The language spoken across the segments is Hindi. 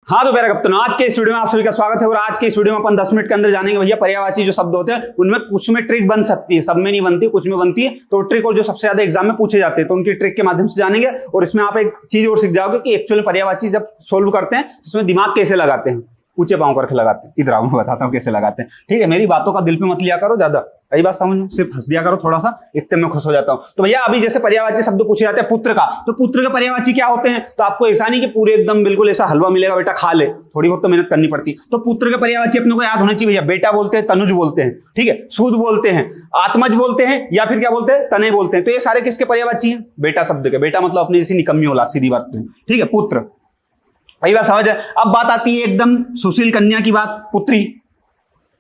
हाँ तो मेरा कप्तान, आज के इस वीडियो में आप सभी का स्वागत है। और आज के इस वीडियो में अपन 10 मिनट के अंदर जानेंगे भैया पर्यायवाची जो शब्द होते हैं उनमें कुछ में ट्रिक बन सकती है, सब में नहीं बनती, कुछ में बनती है। तो ट्रिक और जो सबसे ज्यादा एग्जाम में पूछे जाते हैं तो उनकी ट्रिक के माध्यम से जानेंगे। और इसमें आप एक चीज और सीख जाओगे कि एक्चुअली पर्यायवाची जब सोल्व करते हैं तो उसमें दिमाग कैसे लगाते हैं, ऊंचे पांव करके लगाते हैं। इधर आओ मैं बताता हूँ कैसे लगाते हैं, ठीक है। मेरी बातों का दिल पे मत लिया करो ज्यादा, यही बात समझ में, सिर्फ हंस दिया करो थोड़ा सा, इतने में खुश हो जाता हूँ। तो भैया अभी जैसे पर्यायवाची शब्द पूछे जाते हैं पुत्र का, तो पुत्र के पर्यायवाची क्या होते हैं, तो आपको ऐसा नहीं कि पूरे एकदम बिल्कुल ऐसा हलवा मिलेगा बेटा खा ले, थोड़ी बहुत तो मेहनत करनी पड़ती है। तो पुत्र के पर्यायवाची अपने को याद होना चाहिए भैया। बेटा बोलते हैं, तनुज बोलते हैं, ठीक है, सूद बोलते हैं, आत्मज बोलते हैं, या फिर क्या बोलते हैं, तनय बोलते हैं। तो ये सारे किसके पर्यायवाची हैं? बेटा शब्द के। बेटा मतलब अपनी जैसी निकम्मी औलाद, सीधी बात है, ठीक है। पुत्र, यही बात समझ है। अब बात आती है एकदम सुशील कन्या की बात, पुत्री,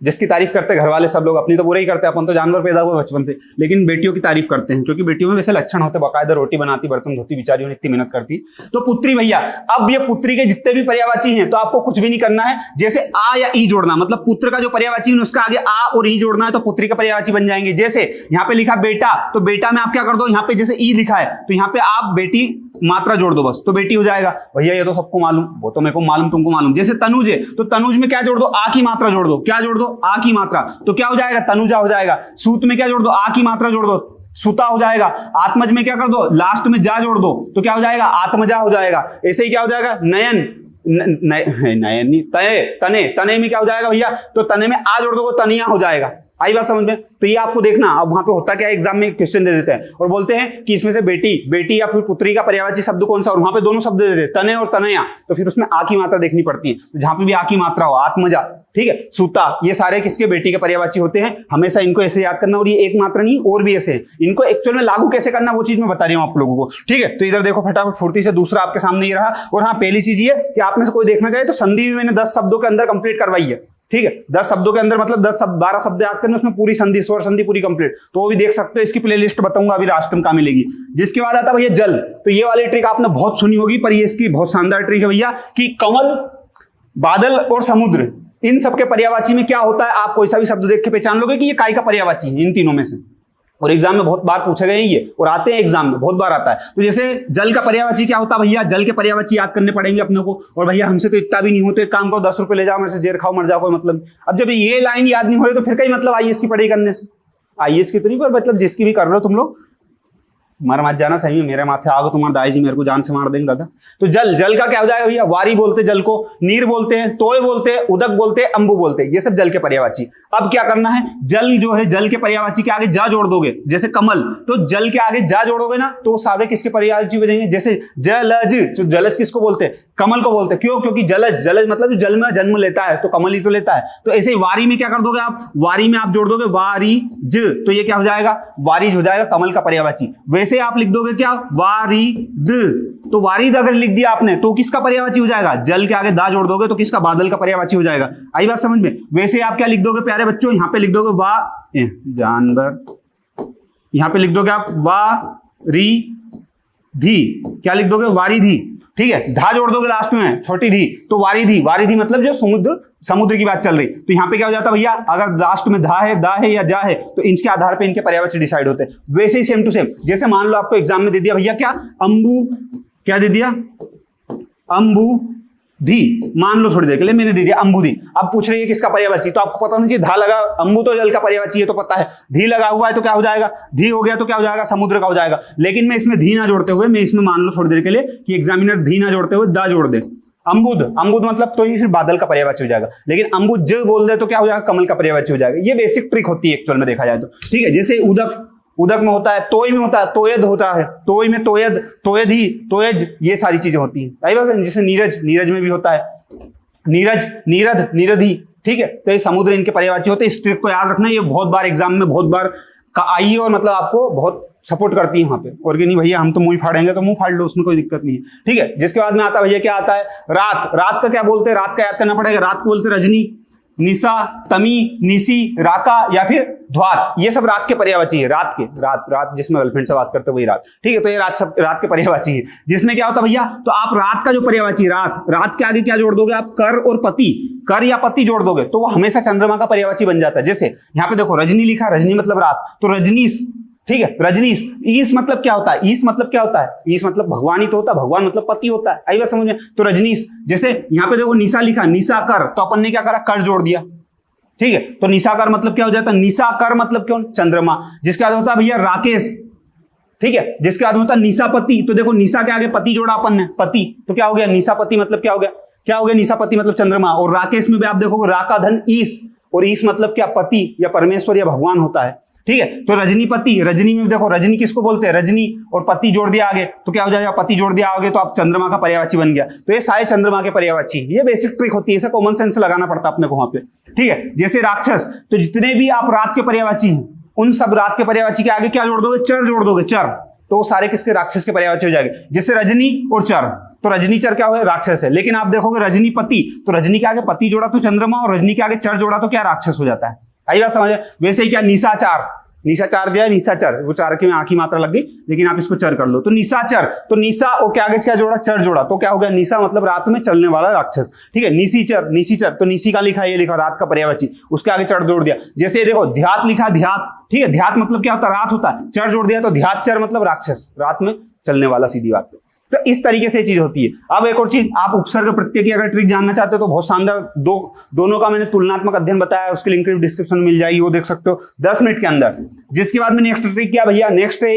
जिसकी तारीफ करते हैं घर वाले सब लोग। अपनी तो बुरा ही करते हैं, अपन तो जानवर पैदा हुए बचपन से, लेकिन बेटियों की तारीफ करते हैं क्योंकि बेटियों में वैसे लक्षण होते हैं, बाकायदा रोटी बनाती, बर्तन धोती, बेचारियों ने इतनी मेहनत करती। तो पुत्री भैया, अब ये पुत्री के जितने भी पर्यायवाची हैं तो आपको कुछ भी नहीं करना है, जैसे आ या ई जोड़ना, मतलब पुत्र का जो पर्यायवाची है उसका आगे आ और ई जोड़ना है तो पुत्री का पर्यायवाची बन जाएंगे। जैसे यहाँ पे लिखा बेटा, तो बेटा में आप क्या कर दो, यहाँ पे जैसे ई लिखा है तो यहाँ पे आप बेटी मात्रा जोड़ दो बस, तो बेटी हो जाएगा। भैया ये तो सबको मालूम, वो तो मेरे को मालूम, तुमको मालूम। जैसे तनुज है तो तनुज में क्या जोड़ दो, आ की मात्रा जोड़ दो। क्या जोड़ दो? आ की मात्रा, तो क्या हो जाएगा, तनुजा हो जाएगा। सूत में क्या जोड़ दो, आ की मात्रा जोड़ दो, सुता हो जाएगा। आत्मज में क्या कर दो, लास्ट में जा जोड़ दो, तो क्या हो जाएगा, आत्मजा हो जाएगा। ऐसे ही क्या हो जाएगा, नयन, नयन नहीं, तने, तने, तने में क्या हो जाएगा भैया, तो तने में आ जोड़ दो, तनिया हो जाएगा। आई बात समझ में? तो ये आपको देखना। अब वहां पे होता क्या है, एग्जाम में क्वेश्चन दे देते हैं और बोलते हैं कि इसमें से बेटी या फिर पुत्री का पर्यायवाची शब्द कौन सा, और वहां पे दोनों शब्द दे देते हैं, तने और तनया, तो फिर उसमें आ की मात्रा देखनी पड़ती है। तो जहां पे भी आ की मात्रा हो, आत्मजा, ठीक है, सूता, ये सारे किसके, बेटी के पर्यायवाची होते हैं। हमेशा इनको ऐसे याद करना। और ये एक मात्रा नहीं और भी ऐसे हैं, इनको एक्चुअल में लागू कैसे करना वो चीज मैं बता रही हूँ आप लोगों को, ठीक है। तो इधर देखो फटाफट फुर्ती से, दूसरा आपके सामने ही रहा। और हाँ, पहली चीज ये कि आप में से कोई देखना चाहे तो संधि भी मैंने 10 शब्दों के अंदर कंप्लीट करवाई है, ठीक है। 10 शब्दों के अंदर मतलब 12 शब्द याद करने, उसमें पूरी संधि, स्वर संधि पूरी कंप्लीट, तो वो भी देख सकते हो। इसकी प्लेलिस्ट बताऊंगा अभी लास्ट में, कहाँ मिलेगी। जिसके बाद आता भैया जल, तो ये वाली ट्रिक आपने बहुत सुनी होगी पर ये इसकी बहुत शानदार ट्रिक है भैया, कि कमल, बादल और समुद्र, इन सबके पर्यायवाची में क्या होता है, आप कोई सा भी शब्द देख के पहचान लोगे कि ये काय का पर्यायवाची है, इन तीनों में से। और एग्जाम में बहुत बार पूछे गए ये, और आते हैं एग्जाम में बहुत बार आता है। तो जैसे जल का पर्यायवाची क्या होता है भैया, जल के पर्यायवाची याद करने पड़ेंगे अपने को। और भैया हमसे तो इतना भी नहीं होते, काम करो 10 रुपए ले जाओ मेरे से, जेर खाओ मर जाओ, कोई मतलब। अब जब ये लाइन याद नहीं हो रही तो फिर कई मतलब आईएएस की पढ़ाई करने से, आईएएस की तो नहीं पर मतलब जिसकी भी कर रहे हो तुम लोग, मर मत जाना, सही में मेरे माथे आगे तुम्हारे दाई जी मेरे को जान से मार देंगे दादा। तो जल का क्या हो जाएगा भैया, वारी बोलते जल को, नीर बोलते हैं, तोय बोलते हैं, उदक बोलते हैं, अंबु बोलते हैं, ये सब जल के पर्यायवाची। अब क्या करना है, जल जो है, जल के पर्यायवाची के आगे जा जोड़ दोगे। जैसे कमल, तो जल के आगे जा जोड़ोगे ना तो सारे किसके पर्यायवाची बनेंगे। जैसे जलज, तो जलज किसको बोलते हैं, कमल को बोलते हैं। क्यों? क्योंकि जलज मतलब जो जल में जन्म लेता है तो कमल ही तो लेता है। तो ऐसे ही वारी में क्या कर दोगे आप, वारी में आप जोड़ दोगे वारीज, तो ये क्या हो जाएगा, वारिज हो जाएगा, कमल का पर्यायवाची। वैसे आप लिख दोगे क्या, वारिद, तो वारिद अगर लिख दिया आपने तो किसका पर्यायवाची हो जाएगा, जल के आगे दा जोड़ दोगे तो किसका, बादल का पर्यायवाची हो जाएगा। आई बात समझ में? वैसे आप क्या लिख दोगे प्यारे बच्चों, यहां पे लिख दोगे जानवर, यहां पे लिख दोगे आप वारी धी, क्या लिख दोगे, वारीधी, ठीक है। धा जोड़ दोगे लास्ट में, छोटी धी, तो वारीधी, वारीधी मतलब जो समुद्र की बात चल रही। तो यहाँ पे क्या हो जाता है भैया, अगर लास्ट में धा है, दा है या जा है तो इनके आधार पे इनके पर्यायवाची डिसाइड होते हैं। वैसे ही सेम टू सेम, जैसे मान लो आपको एग्जाम में दे दिया भैया क्या, अंबु, क्या दे दिया, अंबु धी, मान लो थोड़ी देर के लिए मैंने दे दिया अंबुधी। अब पूछ रही है किसका पर्यायवाची, तो आपको पता नहीं चाहिए, धा लगा, अंबु तो जल का पर्यायवाची है तो पता है, धी लगा हुआ है तो क्या हो जाएगा, धी हो गया तो क्या हो जाएगा, समुद्र का हो जाएगा। लेकिन मैं इसमें धी ना जोड़ते हुए, मैं इसमें मान लो थोड़ी देर के लिए कि एग्जामिनर धी ना जोड़ते हुए दा जोड़ दे, अंबुद मतलब तो ही फिर बादल का पर्यायवाची हो जाएगा। लेकिन अंबुज बोल दे तो क्या हो जाएगा, कमल का पर्यायवाची हो जाएगा। ये बेसिक ट्रिक होती है एक्चुअल में देखा जाए तो, ठीक है। जैसे उदक में होता है, तोय में होता है, तोयद होता है, तोय में तोयद, तोयधी, तोयज, ये सारी चीजें होती हैं। जैसे नीरज में भी होता है, नीरज, नीरद, नीरधी, ठीक है। तो ये समुद्र इनके पर्यायवाची होते हैं। इस ट्रिक को याद रखना, ये बहुत बार एग्जाम में बहुत बार आई है और मतलब आपको बहुत सपोर्ट करती है वहां पे। और कि नहीं भैया हम तो मुंह फाड़ेंगे तो मुंह फाड़ लो, उसमें कोई दिक्कत नहीं है, ठीक है। जिसके बाद में आता भैया क्या आता है, रात का क्या बोलते हैं, रात का याद करना पड़ेगा। रात को बोलते रजनी, निशा, तमी, निशी, राका या फिर ध्वात, ये सब रात के पर्यायवाची है। रात जिसमें गर्लफ्रेंड से बात करते वही रात, ठीक है। तो ये रात के पर्यायवाची है। जिसमें क्या होता है भैया, तो आप रात का जो पर्यायवाची रात के आगे क्या जोड़ दोगे आप, कर और पति, कर या पति जोड़ दोगे तो वो हमेशा चंद्रमा का पर्यायवाची बन जाता है। जैसे यहाँ पे देखो रजनी लिखा, रजनी मतलब रात, तो रजनीश, ठीक है। रजनीश, ईस मतलब क्या होता है? ईस मतलब क्या होता है? ईस मतलब भगवान ही तो होता है, भगवान मतलब पति होता है। आई बात समझ में? तो रजनीश, जैसे यहाँ पे देखो निशा लिखा, निशा कर, तो अपन ने क्या करा? कर जोड़ दिया, ठीक है। तो निशाकर मतलब क्या हो जाता है? निशाकर मतलब क्यों? चंद्रमा। जिसके बाद होता है भैया राकेश, ठीक है। जिसके बाद होता है निशापति, तो देखो निशा के आगे पति जोड़ा अपन ने, पति, तो क्या हो गया? निशापति मतलब क्या हो गया? क्या हो गया? निशापति मतलब चंद्रमा। और राकेश में भी आप देखोगे रा का धन ईस, और ईस मतलब क्या? पति या परमेश्वर या भगवान होता है, ठीक है। तो रजनीपति, रजनी में देखो रजनी किसको बोलते हैं? रजनी, और पति जोड़ दिया आगे तो क्या हो जाएगा? पति जोड़ दिया आगे तो आप चंद्रमा का पर्यायवाची बन गया। तो ये सारे चंद्रमा के पर्यायवाची, ये बेसिक ट्रिक होती है, ऐसा कॉमन सेंस लगाना पड़ता है अपने को वहां पे, ठीक है। जैसे राक्षस, तो जितने भी आप रात के पर्यायवाची हैं उन सब रात के पर्यायवाची के आगे क्या जोड़ दोगे? चर जोड़ दोगे, चर, तो वो सारे किसके? राक्षस के पर्यायवाची हो जाएंगे। जैसे रजनी और चर, तो रजनी चर क्या हो? राक्षस है। लेकिन आप देखोगे रजनीपति, तो रजनी के आगे पति जोड़ा तो चंद्रमा, और रजनी के आगे चर जोड़ा तो क्या? राक्षस हो जाता है। आई बात समझ? वैसे ही क्या निशाचार, निशाचार जो है निशाचर, वो चार की में आखी मात्रा लग गई, लेकिन आप इसको चर कर लो, तो निशाचर, तो निशा और क्या आगे क्या जोड़ा? चर जोड़ा, तो क्या हो गया? निशा मतलब रात में चलने वाला राक्षस, ठीक है। निशीचर, निशीचर, तो निशी का लिखा, ये लिखा रात का पर्यायवाची, उसके आगे चर जोड़ दिया। जैसे देखो ध्यात लिखा, ध्यात, ठीक है। ध्यात मतलब क्या होता है? रात होता है, चर जोड़ दिया तो ध्यातचर मतलब राक्षस, रात में चलने वाला, सीधी बात। तो इस तरीके से चीज होती है। अब एक और चीज, आप उपसर्ग प्रत्यय की अगर ट्रिक जानना चाहते हो तो बहुत शानदार दोनों का मैंने तुलनात्मक अध्ययन बताया, उसकी लिंक डिस्क्रिप्शन में मिल जाएगी, वो देख सकते हो 10 मिनट के अंदर। जिसके बाद में नेक्स्ट ट्रिक क्या भैया? नेक्स्ट है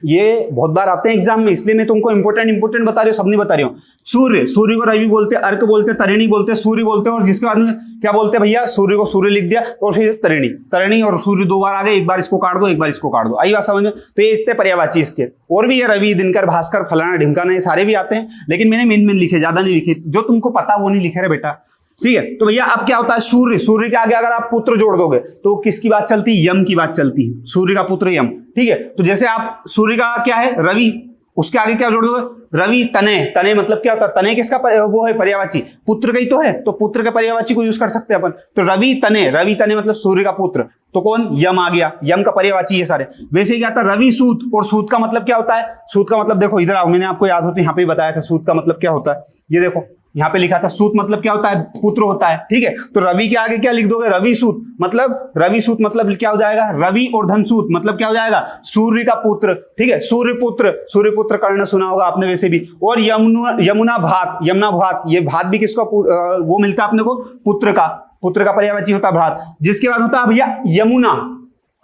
ये बहुत बार आते हैं एग्जाम में, इसलिए मैं तुमको इंपोर्टेंट बता रही हूँ, सब नहीं बता रही हूँ। सूर्य, सूर्य को रवि बोलते हैं, अर्क बोलते हैं, तरिणी बोलते हैं, सूर्य बोलते हैं, और जिसके बाद में क्या बोलते हैं भैया? सूर्य को सूर्य लिख दिया और फिर तरिणी, तरिणी और सूर्य दो बार आ गए, एक बार इसको काट दो, एक बार इसको काट दो। आई बात समझ में? तो ये इतने पर्यायवाची इसके, और भी ये रवि, दिनकर, भास्कर, फलाना, ढिमकाना, ये सारे भी आते हैं, लेकिन मैंने मेन लिखे, ज्यादा नहीं लिखे, जो तुमको पता वो नहीं लिखे रे बेटा, ठीक है। तो भैया अब क्या होता है? सूर्य, सूर्य के आगे अगर आप पुत्र जोड़ दोगे तो किसकी बात चलती है? यम की बात चलती है, सूर्य का पुत्र यम, ठीक है। तो जैसे आप सूर्य का क्या है? रवि, उसके आगे क्या जोड़ दोगे? रवि तने, तने मतलब क्या होता है? तने किसका वो है? पर्यायवाची, पुत्र का ही तो है, तो पुत्र के पर्यायवाची को यूज कर सकते हैं अपन। तो रवि तने, रवि तने मतलब सूर्य का पुत्र, तो कौन? यम आ गया, यम का पर्यायवाची ये सारे। वैसे ही क्या था? रवि सूत, और सूत का मतलब क्या होता है? सूत का मतलब देखो इधर आओ, मैंने आपको याद हो तो यहाँ पे बताया था सूत का मतलब क्या होता है, ये देखो यहाँ पे लिखा था। सूत मतलब क्या होता है? पुत्र होता है, ठीक है। तो रवि के आगे क्या लिख दोगे? रवि सूत, मतलब रवि सूत मतलब क्या हो जाएगा? रवि और धनसूत मतलब क्या हो जाएगा? सूर्य का पुत्र, ठीक है। सूर्यपुत्र, सूर्यपुत्र कर्ण सुना होगा आपने वैसे भी। और यमुना भात, यमुना भात, ये भात भी किसका वो मिलता है अपने को? पुत्र का, पुत्र का पर्यायवाची होता है भात। जिसके बाद होता है भैया यमुना।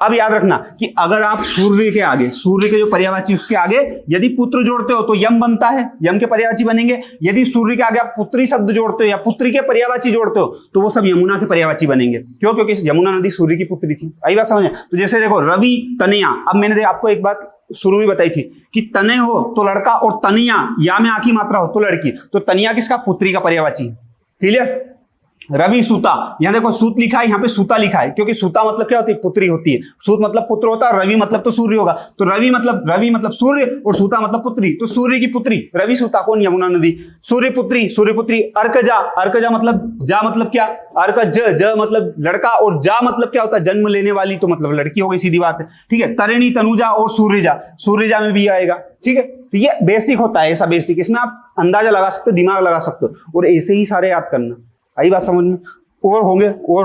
अब याद रखना कि अगर आप सूर्य के आगे, सूर्य के जो पर्यायवाची उसके आगे यदि पुत्र जोड़ते हो तो यम बनता है, यम के पर्यायवाची बनेंगे। यदि सूर्य के आगे आप पुत्री शब्द जोड़ते हो या पुत्री के पर्यायवाची जोड़ते हो तो वो सब यमुना के पर्यायवाची बनेंगे। क्यों? क्योंकि यमुना नदी सूर्य की पुत्री थी। आई बात समझ? तो जैसे देखो रवि तनया, अब मैंने आपको एक बात शुरू में बताई थी कि तने हो तो लड़का, और तनिया या में आखी मात्रा हो तो लड़की, तो तनिया किसका? पुत्री का पर्यायवाची, क्लियर। रवि सूता, यहाँ देखो सूत लिखा है, यहाँ पे सूता लिखा है, क्योंकि सूता मतलब क्या होती है? पुत्री होती है। सूत मतलब पुत्र होता है, रवि मतलब तो सूर्य होगा, तो रवि मतलब सूर्य और सूता मतलब पुत्री, तो सूर्य की पुत्री रवि सूता कौन? यमुना नदी। सूर्यपुत्री, सूर्यपुत्री अर्कजा, अर्कजा मतलब जा मतलब क्या? अर्क ज मतलब लड़का, और जा मतलब क्या होता है? जन्म लेने वाली, तो मतलब लड़की हो गई, सीधी बात है, ठीक है। तरिणी, तनुजा और सूर्यजा, सूर्यजा में भी आएगा, ठीक है। तो ये बेसिक होता है, ऐसा बेसिक, इसमें आप अंदाजा लगा सकते हो, दिमाग लगा सकते हो, और ऐसे ही सारे याद करना। आई बात समझ में? और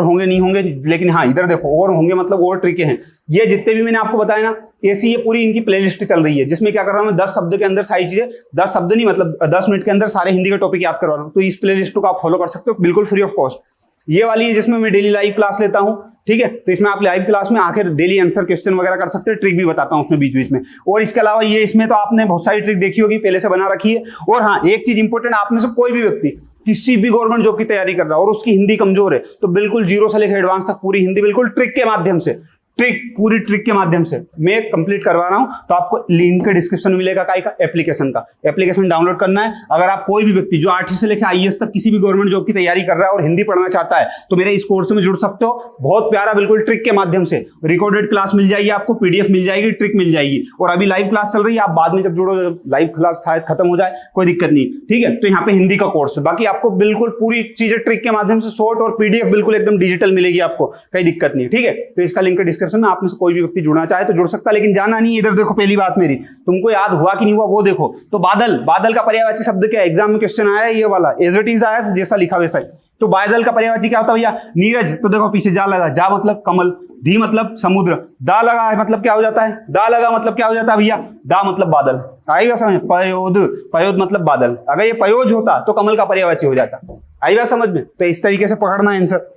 होंगे नहीं होंगे, लेकिन हाँ इधर देखो और होंगे मतलब और ट्रिके हैं। ये जितने भी मैंने आपको बताया ना, ऐसी ये पूरी इनकी प्लेलिस्ट चल रही है, जिसमें क्या कर रहा हूँ मैं 10 शब्द के अंदर सारी चीजें, 10 शब्द नहीं मतलब 10 मिनट के अंदर सारे हिंदी के टॉपिक याद करवा रहा हूँ। तो इस प्लेलिस्ट को आप फॉलो कर सकते हो बिल्कुल फ्री ऑफ कॉस्ट। ये वाली है जिसमें मैं डेली लाइव क्लास लेता हूँ, ठीक है। तो इसमें आप लाइव क्लास में आकर डेली आंसर क्वेश्चन वगैरह कर सकते हैं, ट्रिक भी बताता हूँ उसमें बीच बीच में। और इसके अलावा ये इसमें तो आपने बहुत सारी ट्रिक देखी होगी, पहले से बना रखी है। और हाँ एक चीज इंपॉर्टेंट, आप में से कोई भी व्यक्ति किसी भी गवर्नमेंट जॉब की तैयारी कर रहा है और उसकी हिंदी कमजोर है, तो बिल्कुल जीरो से लेकर एडवांस तक पूरी हिंदी बिल्कुल ट्रिक के माध्यम से, पूरी ट्रिक के माध्यम से मैं कंप्लीट करवा रहा हूं। तो आपको लिंक डिस्क्रिप्शन में मिलेगा का एप्लीकेशन का, एप्लीकेशन डाउनलोड करना है। अगर आप कोई भी व्यक्ति जो 8वीं से लेकर IAS तक किसी भी गवर्नमेंट जॉब की तैयारी कर रहा है और हिंदी पढ़ना चाहता है तो मेरे इस कोर्स में जुड़ सकते हो। बहुत प्यारा बिल्कुल ट्रिक के माध्यम से रिकॉर्डेड क्लास मिल जाएगी आपको, PDF मिल जाएगी, ट्रिक मिल जाएगी। और अभी लाइव क्लास चल रही है, आप बाद में जब जुड़ो, लाइव क्लास शायद खत्म हो जाए, कोई दिक्कत नहीं, ठीक है। तो यहाँ पे हिंदी का कोर्स है, बाकी आपको बिल्कुल पूरी चीजें ट्रिक के माध्यम से शॉर्ट और PDF बिल्कुल एकदम डिजिटल मिलेगी आपको, कोई दिक्कत नहीं, ठीक है। तो इसका लिंक डिस्क्रिप्शन सेशन में आप में से कोई भी व्यक्ति जुड़ना चाहे तो जुड़ सकता है, लेकिन जाना नहीं। इधर देखो, पहली बात मेरी, तुमको याद हुआ कि नहीं हुआ वो देखो। तो बादल, बादल का पर्यायवाची शब्द क्या है? एग्जाम में क्वेश्चन आया ये वाला, एज इट इज आया, जैसा लिखा वैसा ही। तो बादल का पर्यायवाची क्या होता है भैया? नीरज। तो देखो पीछे जा लगा, जा मतलब कमल, धी मतलब समुद्र, दा लगा है मतलब क्या हो जाता है? दा लगा मतलब क्या हो जाता है भैया? दा मतलब बादल। आएगा समझ? पयोद, पयोद मतलब बादल। अगर ये पयोज होता तो कमल का पर्यायवाची हो जाता। आएगा समझ में? तो इस तरीके से पकड़ना आंसर।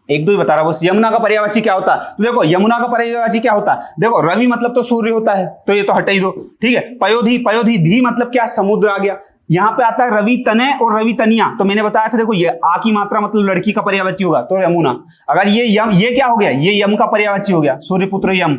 एक दो ही बता रहा हूं बस। यमुना का पर्यायवाची क्या होता है? तो देखो यमुना का पर्यायवाची क्या होता है? देखो रवि मतलब तो सूर्य होता है, तो ये तो हटा ही दो, ठीक है। पयोधी, पयोधी, धी मतलब क्या? समुद्र आ गया। यहाँ पे आता है रवि तनय और रवि तनिया। तो मैंने बताया था देखो, ये आ की मात्रा मतलब लड़की का पर्यायवाची होगा, तो यमुना। अगर ये यम, ये क्या हो गया? ये यम का पर्यायवाची हो गया, सूर्यपुत्र यम,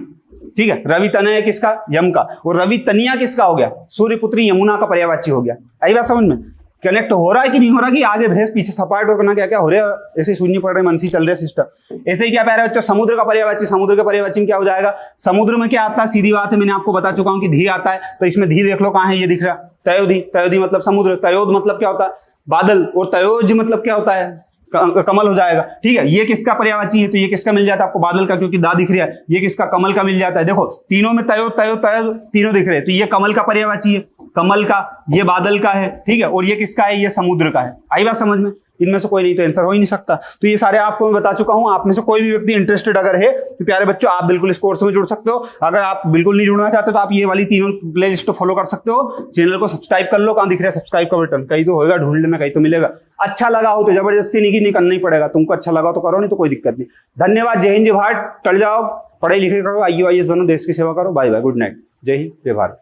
ठीक है। रवि तनय किसका? यम का। और रवि तनिया किसका हो गया? सूर्यपुत्री यमुना का पर्यायवाची हो गया। आई बात समझ में? कनेक्ट हो रहा है कि नहीं हो रहा, कि आगे भैंस पीछे सपाट और क्या क्या हो रहा है, ऐसे शून्य पड़ रहे, मनसी चल रहे सिस्टम। ऐसे ही क्या प्यारे बच्चों, समुद्र का पर्यायवाची, समुद्र के पर्यायवाची में क्या हो जाएगा? समुद्र में क्या आता है? सीधी बात है, मैंने आपको बता चुका हूं कि धी आता है। तो इसमें धी देख लो कहां है, ये दिख रहा है, तयोधी। तयोधी मतलब समुद्र। तयोद मतलब क्या होता है? बादल। और तयोज मतलब क्या होता है? कमल हो जाएगा, ठीक है। ये किसका पर्यायवाची है? तो ये किसका मिल जाता है आपको? बादल का, क्योंकि दा दिख रहा है। ये किसका? कमल का मिल जाता है। देखो तीनों में तयो तयो तयो तीनों दिख रहे हैं, तो ये कमल का पर्यायवाची है, कमल का। ये बादल का है, ठीक है। और ये किसका है? ये समुद्र का है। आई बात समझ में? इनमें से कोई नहीं तो आंसर हो ही नहीं सकता। तो ये सारे आपको मैं बता चुका हूं। आप में से कोई भी व्यक्ति इंटरेस्टेड अगर है तो प्यारे बच्चों आप बिल्कुल इस कोर्स में जुड़ सकते हो। अगर आप बिल्कुल नहीं जुड़ना चाहते तो आप ये वाली तीनों प्ले लिस्ट फॉलो कर सकते हो। चैनल को सब्सक्राइब कर लो, कहां दिख रहा है सब्सक्राइब का बटन? कहीं तो होगा, ढूंढ लेना, कहीं तो मिलेगा। अच्छा लगा हो तो जबरदस्ती नहीं करना ही पड़ेगा, तुमको अच्छा लगा तो करो, नहीं तो कोई दिक्कत नहीं। धन्यवाद। जय हिंद, जय भारत। टल जाओ, पढ़ाई लिखे करो, IAS बनो, देश की सेवा करो। बाय बाय, गुड नाइट, जय हिंद, जय भारत।